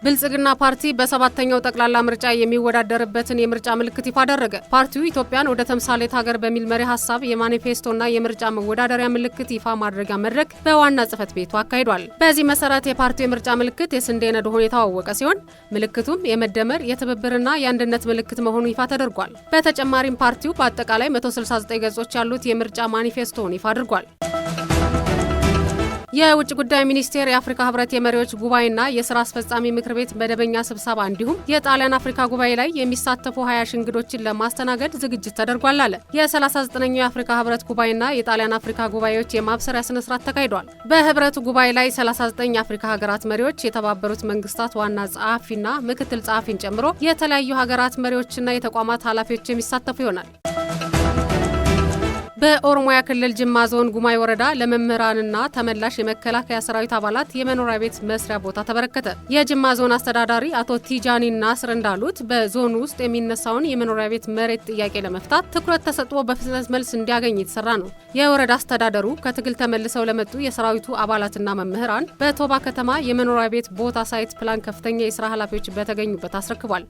ብልጽግና ፓርቲ በሰባተኛው ጠቅላላ ምርጫ የሚወዳደርበትን የምርጫ ምልክት ይፋ አደረገ። ፓርቲው ኢትዮጵያን ወደ ተምሳሌት ሀገር በሚል መሪ ሀሳብ የማኒፌስቶና የምርጫ መወዳደሪያ ምልክት ይፋ ማድረጊያ መድረክ በዋና ጽሕፈት ቤቱ አካሂዷል። በዚህ መሰረት የፓርቲው የምርጫ ምልክት የስንዴ ነዶ ሆኖ የታወቀ ሲሆን ምልክቱም የመደመር የትብብርና የአንድነት ምልክት መሆኑ ይፋ ተደርጓል። በተጨማሪም ፓርቲው በአጠቃላይ 169 ገጾች ያሉት የምርጫ ማኒፌስቶን ይፋ አድርጓል። የውጭ ጉዳይ ሚኒስቴር የአፍሪካ ህብረት የመሪዎች ጉባኤና የስራ አስፈጻሚ ምክር ቤት መደበኛ ስብሰባ እንዲሁም የጣሊያን አፍሪካ ጉባኤ ላይ የሚሳተፉ 20 እንግዶችን ለማስተናገድ ዝግጅት ተደርጓል አለ። የ39ኛው የአፍሪካ ህብረት ጉባኤና የጣሊያን አፍሪካ ጉባኤዎች የማብሰሪያ ስነ ስርዓት ተካሂዷል። በህብረቱ ጉባኤ ላይ 39 የአፍሪካ ሀገራት መሪዎች፣ የተባበሩት መንግስታት ዋና ጸሐፊና ምክትል ጸሐፊን ጨምሮ የተለያዩ ሀገራት መሪዎችና የተቋማት ኃላፊዎች የሚሳተፉ ይሆናል። በኦሮሚያ ክልል ጅማ ዞን ጉማይ ወረዳ ለመምህራንና ተመላሽ የመከላከያ ሰራዊት አባላት የመኖሪያ ቤት መስሪያ ቦታ ተበረከተ። የጅማ ዞን አስተዳዳሪ አቶ ቲጃኒ ናስር እንዳሉት በዞኑ ውስጥ የሚነሳውን የመኖሪያ ቤት መሬት ጥያቄ ለመፍታት ትኩረት ተሰጥቶ በፍጥነት መልስ እንዲያገኝ የተሰራ ነው። የወረዳ አስተዳደሩ ከትግል ተመልሰው ለመጡ የሰራዊቱ አባላትና መምህራን በቶባ ከተማ የመኖሪያ ቤት ቦታ ሳይት ፕላን ከፍተኛ የስራ ኃላፊዎች በተገኙበት አስረክቧል።